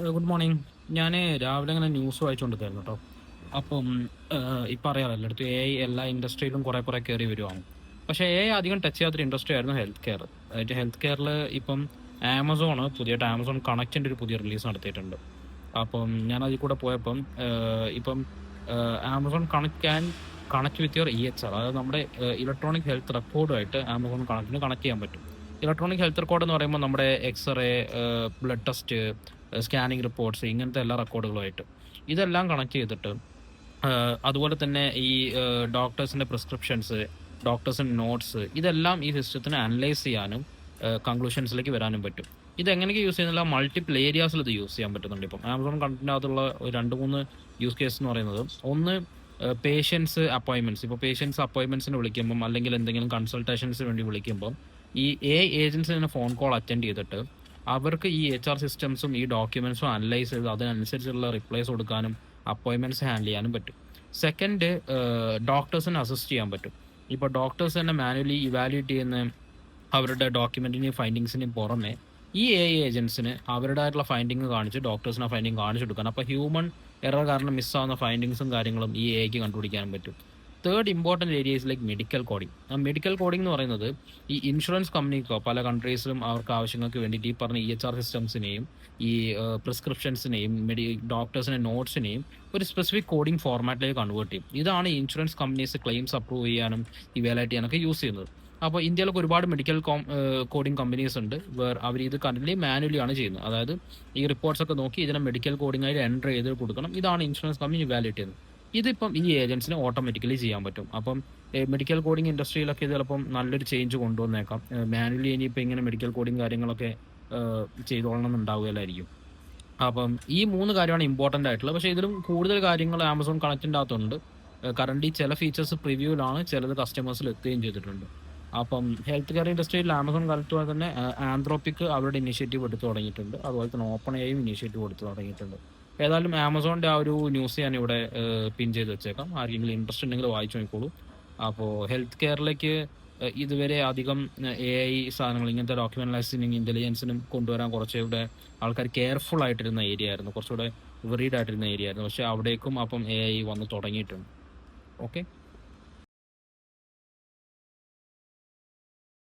Good morning. ഞാൻ രാവിലെ ഇങ്ങനെ ന്യൂസ് വായിച്ചുകൊണ്ടിരിക്കുകയായിരുന്നു കേട്ടോ. അപ്പം ഇപ്പം അറിയാമല്ലോ എല്ലായിടത്തും എ ഐ എല്ലാ ഇൻഡസ്ട്രിയിലും കുറേ കയറി വരുവാണ്. പക്ഷേ എ ഐ അധികം ടച്ച് ചെയ്യാത്തൊരു ഇൻഡസ്ട്രി ആയിരുന്നു ഹെൽത്ത് കെയർ. അതായത് ഹെൽത്ത് കെയറിൽ ഇപ്പം പുതിയതായിട്ട് ആമസോൺ കണക്റ്റിൻ്റെ ഒരു പുതിയ റിലീസ് നടത്തിയിട്ടുണ്ട്. അപ്പം ഞാൻ അതിൽ കൂടെ പോയപ്പം ഇപ്പം Amazon connect with your EHR, അതായത് നമ്മുടെ ഇലക്ട്രോണിക് ഹെൽത്ത് റെക്കോർഡുമായിട്ട് ആമസോൺ കണക്റ്റിന് കണക്ട് ചെയ്യാൻ പറ്റും. ഇലക്ട്രോണിക് ഹെൽത്ത് റെക്കോർഡ് എന്ന് പറയുമ്പോൾ നമ്മുടെ x ray, blood test, scanning reports, ഇങ്ങനത്തെ എല്ലാ റെക്കോർഡുകളുമായിട്ട് ഇതെല്ലാം കണക്ട് ചെയ്തിട്ട് അതുപോലെ തന്നെ ഈ ഡോക്ടേഴ്സിൻ്റെ പ്രിസ്ക്രിപ്ഷൻസ്, ഡോക്ടേഴ്സിൻ്റെ നോട്ട്സ്, ഇതെല്ലാം ഈ സിസ്റ്റത്തിന് അനലൈസ് ചെയ്യാനും കൺക്ലൂഷൻസിലേക്ക് വരാനും പറ്റും. ഇതെങ്ങനെയൊക്കെ യൂസ് ചെയ്യുന്നില്ല, മൾട്ടിപ്പിൾ ഏരിയാസിൽ ഇത് യൂസ് ചെയ്യാൻ പറ്റുന്നുണ്ട്. ഇപ്പം ആമസോൺ കണ്ടന്റിനകത്തുള്ള ഒരു 2-3 യൂസ് കേസ് എന്ന് പറയുന്നത്, ഒന്ന് പേഷ്യൻസ് അപ്പോയിൻമെൻറ്റ്സ്. ഇപ്പോൾ പേഷ്യൻസ് അപ്പോയിൻമെൻറ്റ്സിന് വിളിക്കുമ്പം അല്ലെങ്കിൽ എന്തെങ്കിലും കൺസൾട്ടേഷൻസിന് വേണ്ടി വിളിക്കുമ്പം ഈ ഏജൻസിന് ഫോൺ കോൾ അറ്റൻഡ് ചെയ്തിട്ട് അവർക്ക് ഈ HR സിസ്റ്റംസും ഈ ഡോക്യുമെൻസും അനലൈസ് ചെയ്ത് അതിനനുസരിച്ചുള്ള റിപ്ലൈസ് കൊടുക്കാനും അപ്പോയിൻമെൻറ്റ്സ് ഹാൻഡിൽ ചെയ്യാനും പറ്റും. സെക്കൻഡ്, ഡോക്ടേഴ്സിനെ അസിസ്റ്റ് ചെയ്യാൻ പറ്റും. ഇപ്പോൾ ഡോക്ടേഴ്സ് തന്നെ മാനുവലി ഇവാലുവേറ്റ് ചെയ്യുന്ന അവരുടെ ഡോക്യുമെൻറ്റിനെയും ഫൈൻഡിങ്സിനെയും പുറമെ ഈ ഏജൻസിന് അവരുടേതായിട്ടുള്ള ഫൈൻഡിങ് കാണിച്ച് ഡോക്ടേഴ്സിന് ആ ഫൈൻഡിങ് കാണിച്ചു കൊടുക്കാൻ. അപ്പോൾ ഹ്യൂമൻ എറർ കാരണം മിസ്സാവുന്ന ഫൈൻഡിങ്സും കാര്യങ്ങളും ഈ എക്ക് കണ്ടുപിടിക്കാനും പറ്റും. Third important area is like medical coding. Medical coding എന്ന് പറയുന്നത് ഈ ഇൻഷുറൻസ് കമ്പനിക്കോ പല കൺട്രീസിലും അവർക്ക് ആവശ്യങ്ങൾക്ക് വേണ്ടിയിട്ട് ഈ പറഞ്ഞ EHR സിസ്റ്റംസിനെയും ഈ പ്രിസ്ക്രിപ്ഷൻസിനെയും ഡോക്ടേഴ്സിൻ്റെ നോട്ട്സിനെയും ഒരു സ്പെസിഫിക് കോഡിംഗ് ഫോർമാറ്റിലേക്ക് കൺവേർട്ട് ചെയ്യും. ഇതാണ് ഈ ഇൻഷുറൻസ് കമ്പനീസ് ക്ലെയിംസ് അപ്രൂവ് ചെയ്യാനും ഇവാലുവേറ്റ് ചെയ്യാനൊക്കെ യൂസ് ചെയ്യുന്നത്. അപ്പോൾ ഇന്ത്യയിലൊക്കെ ഒരുപാട് മെഡിക്കൽ കോഡിംഗ് കമ്പനീസ് ഉണ്ട്, അവർ ഇത് കറൻ്റ് മാനുവലി ആണ് ചെയ്യുന്നത്. അതായത് ഈ റിപ്പോർട്ട്സ് ഒക്കെ നോക്കി ഇതിനെ മെഡിക്കൽ കോഡിംഗ് ആയിട്ട് എൻ്റർ ചെയ്ത് കൊടുക്കണം. ഇതാണ് ഇൻഷുറൻസ് കമ്പനി ഇവാലുവേറ്റ് ചെയ്യുന്നത്. ഇതിപ്പം ഈ ഏജൻസിന് ഓട്ടോമാറ്റിക്കലി ചെയ്യാൻ പറ്റും. അപ്പം മെഡിക്കൽ കോഡിംഗ് ഇൻഡസ്ട്രിയിലൊക്കെ ഇത് ചിലപ്പം നല്ലൊരു ചേഞ്ച് കൊണ്ടുവന്നേക്കാം. മാനുവലി ഇനിയിപ്പോൾ ഇങ്ങനെ മെഡിക്കൽ കോഡിംഗ് കാര്യങ്ങളൊക്കെ ചെയ്തോളണം എന്നുണ്ടാവുകയില്ലായിരിക്കും. അപ്പം ഈ 3 കാര്യമാണ് ഇമ്പോർട്ടൻ്റ് ആയിട്ടുള്ളത്. പക്ഷേ ഇതിലും കൂടുതൽ കാര്യങ്ങൾ ആമസോൺ കണക്റ്റിൻ്റെ അകത്തുണ്ട്. കറൻ്റ് ചില ഫീച്ചേഴ്സ് പ്രിവ്യൂവിലാണ്, ചിലത് കസ്റ്റമേഴ്സിൽ എത്തുകയും ചെയ്തിട്ടുണ്ട്. അപ്പം ഹെൽത്ത് കെയർ ഇൻഡസ്ട്രിയിൽ ആമസോൺ കണക്റ്റ് പോലെ തന്നെ ആന്ത്രോപ്പിക് അവരുടെ ഇനിഷ്യേറ്റീവ് എടുത്തു തുടങ്ങിയിട്ടുണ്ട്. അതുപോലെ തന്നെ ഓപ്പൺ എയും ഇനിഷ്യേറ്റീവ് എടുത്തു തുടങ്ങിയിട്ടുണ്ട്. ഏതായാലും ആമസോണിൻ്റെ ആ ഒരു ന്യൂസ് ഞാൻ ഇവിടെ പിൻ ചെയ്ത് വെച്ചേക്കാം. ആർക്കെങ്കിലും ഇൻട്രസ്റ്റ് ഉണ്ടെങ്കിൽ വായിച്ചു നോക്കിക്കോളൂ. അപ്പോൾ ഹെൽത്ത് കെയറിലേക്ക് ഇതുവരെ അധികം AI സാധനങ്ങൾ, ഇങ്ങനത്തെ ഡോക്യുമെന്റ് അനലൈസിനും ഇൻ്റലിജൻസിനും കൊണ്ടുവരാൻ കുറച്ചുകൂടെ ആൾക്കാർ കെയർഫുൾ ആയിട്ടിരുന്ന ഏരിയ ആയിരുന്നു, കുറച്ചുകൂടെ വെറീഡ് ആയിട്ടിരുന്ന ഏരിയ ആയിരുന്നു. പക്ഷേ അവിടേക്കും അപ്പം AI വന്ന് തുടങ്ങിയിട്ടുണ്ട്. ഓക്കെ.